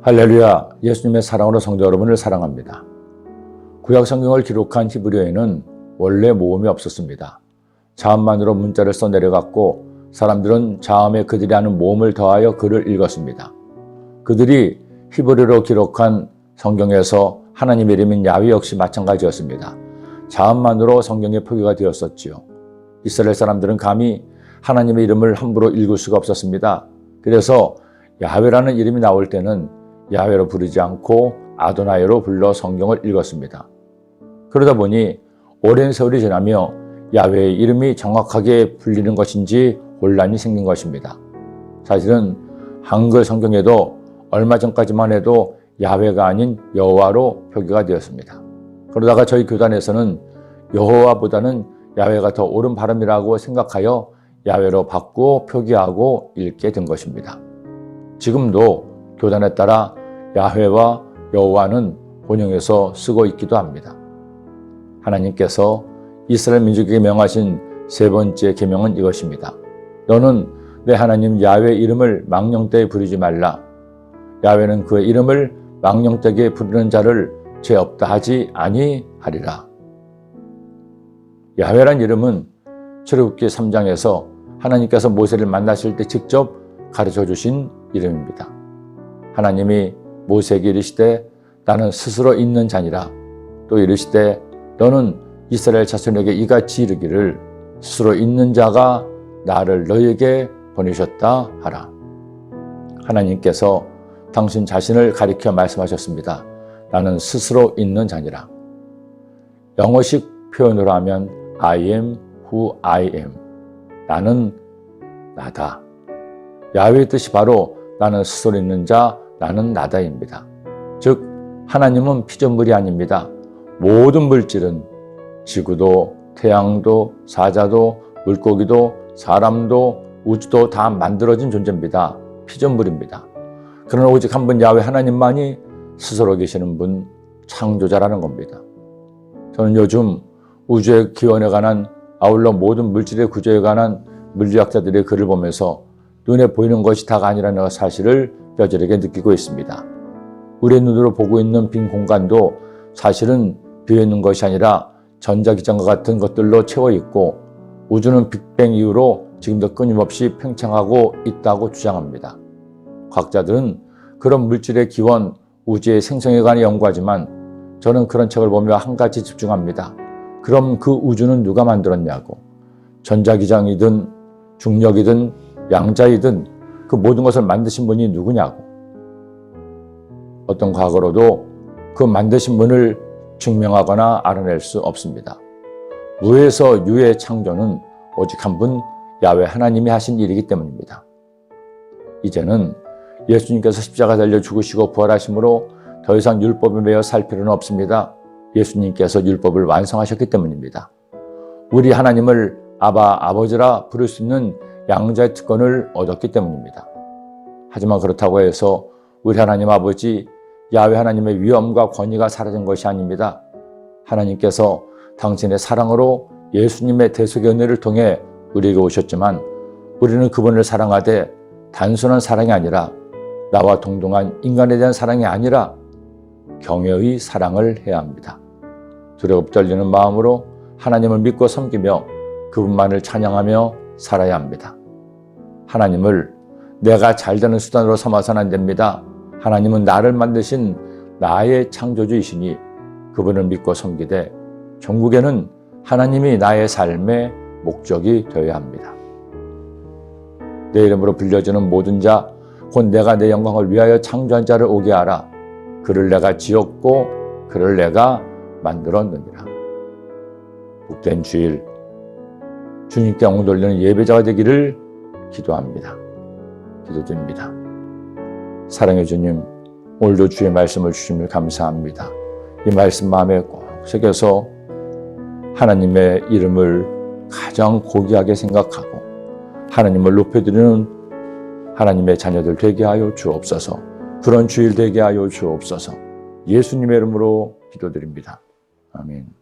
할렐루야, 예수님의 사랑으로 성도 여러분을 사랑합니다. 구약 성경을 기록한 히브리어에는 원래 모음이 없었습니다. 자음만으로 문자를 써 내려갔고 사람들은 자음에 그들이 하는 모음을 더하여 글을 읽었습니다. 그들이 히브리어로 기록한 성경에서 하나님의 이름인 야훼 역시 마찬가지였습니다. 자음만으로 성경에 표기가 되었었지요. 이스라엘 사람들은 감히 하나님의 이름을 함부로 읽을 수가 없었습니다. 그래서 야훼라는 이름이 나올 때는 야훼로 부르지 않고 아도나이로 불러 성경을 읽었습니다. 그러다 보니 오랜 세월이 지나며 야훼의 이름이 정확하게 불리는 것인지 혼란이 생긴 것입니다. 사실은 한글 성경에도 얼마 전까지만 해도 야훼가 아닌 여호와로 표기가 되었습니다. 그러다가 저희 교단에서는 여호와보다는 야훼가 더 옳은 발음이라고 생각하여 야훼로 바꾸어 표기하고 읽게 된 것입니다. 지금도 교단에 따라 야훼와 여호와는 혼용해서 쓰고 있기도 합니다. 하나님께서 이스라엘 민족에게 명하신 세 번째 계명은 이것입니다. 너는 내 하나님 야훼 이름을 망령되이 부르지 말라. 야훼는 그의 이름을 망령되게 부르는 자를 죄 없다 하지 아니하리라. 야훼란 이름은 출애굽기 3장에서 하나님께서 모세를 만나실 때 직접 가르쳐 주신 이름입니다. 하나님이 모세에게 이르시되 나는 스스로 있는 자니라. 또 이르시되 너는 이스라엘 자손에게 이같이 이르기를 스스로 있는 자가 나를 너희에게 보내셨다 하라. 하나님께서 당신 자신을 가리켜 말씀하셨습니다. 나는 스스로 있는 자니라. 영어식 표현으로 하면 I am who I am. 나는 나다. 야훼의 뜻이 바로 나는 스스로 있는 자, 나는 나다입니다. 즉 하나님은 피조물이 아닙니다. 모든 물질은 지구도 태양도 사자도 물고기도 사람도 우주도 다 만들어진 존재입니다. 피조물입니다. 그러나 오직 한 분 야훼 하나님만이 스스로 계시는 분, 창조자라는 겁니다. 저는 요즘 우주의 기원에 관한 아울러 모든 물질의 구조에 관한 물리학자들의 글을 보면서 눈에 보이는 것이 다가 아니라는 사실을 뼈저리게 느끼고 있습니다. 우리의 눈으로 보고 있는 빈 공간도 사실은 비어있는 것이 아니라 전자기장과 같은 것들로 채워 있고 우주는 빅뱅 이후로 지금도 끊임없이 팽창하고 있다고 주장합니다. 과학자들은 그런 물질의 기원, 우주의 생성에 관해 연구하지만 저는 그런 책을 보며 한 가지 집중합니다. 그럼 그 우주는 누가 만들었냐고. 전자기장이든 중력이든 양자이든 그 모든 것을 만드신 분이 누구냐고. 어떤 과거로도 그 만드신 분을 증명하거나 알아낼 수 없습니다. 무에서 유의 창조는 오직 한 분 야훼 하나님이 하신 일이기 때문입니다. 이제는 예수님께서 십자가 달려 죽으시고 부활하심으로 더 이상 율법에 매여 살 필요는 없습니다. 예수님께서 율법을 완성하셨기 때문입니다. 우리 하나님을 아버지라 부를 수 있는 양자의 특권을 얻었기 때문입니다. 하지만 그렇다고 해서 우리 하나님 아버지 야훼 하나님의 위엄과 권위가 사라진 것이 아닙니다. 하나님께서 당신의 사랑으로 예수님의 대속의 은혜를 통해 우리에게 오셨지만 우리는 그분을 사랑하되 단순한 사랑이 아니라 나와 동등한 인간에 대한 사랑이 아니라 경외의 사랑을 해야 합니다. 두렵 떨리는 마음으로 하나님을 믿고 섬기며 그분만을 찬양하며 살아야 합니다. 하나님을 내가 잘되는 수단으로 삼아서는 안 됩니다. 하나님은 나를 만드신 나의 창조주이시니 그분을 믿고 섬기되 종국에는 하나님이 나의 삶의 목적이 되어야 합니다. 내 이름으로 불려지는 모든 자, 곧 내가 내 영광을 위하여 창조한 자를 오게 하라. 그를 내가 지었고 그를 내가 만들었느니라. 복된 주일, 주님께 영광 돌리는 예배자가 되기를 기도합니다. 기도드립니다. 사랑의 주님, 오늘도 주의 말씀을 주심을 감사합니다. 이 말씀 마음에 꼭 새겨서 하나님의 이름을 가장 고귀하게 생각하고 하나님을 높여드리는 하나님의 자녀들 되게 하여 주옵소서. 그런 주일 되게 하여 주옵소서. 예수님의 이름으로 기도드립니다. 아멘.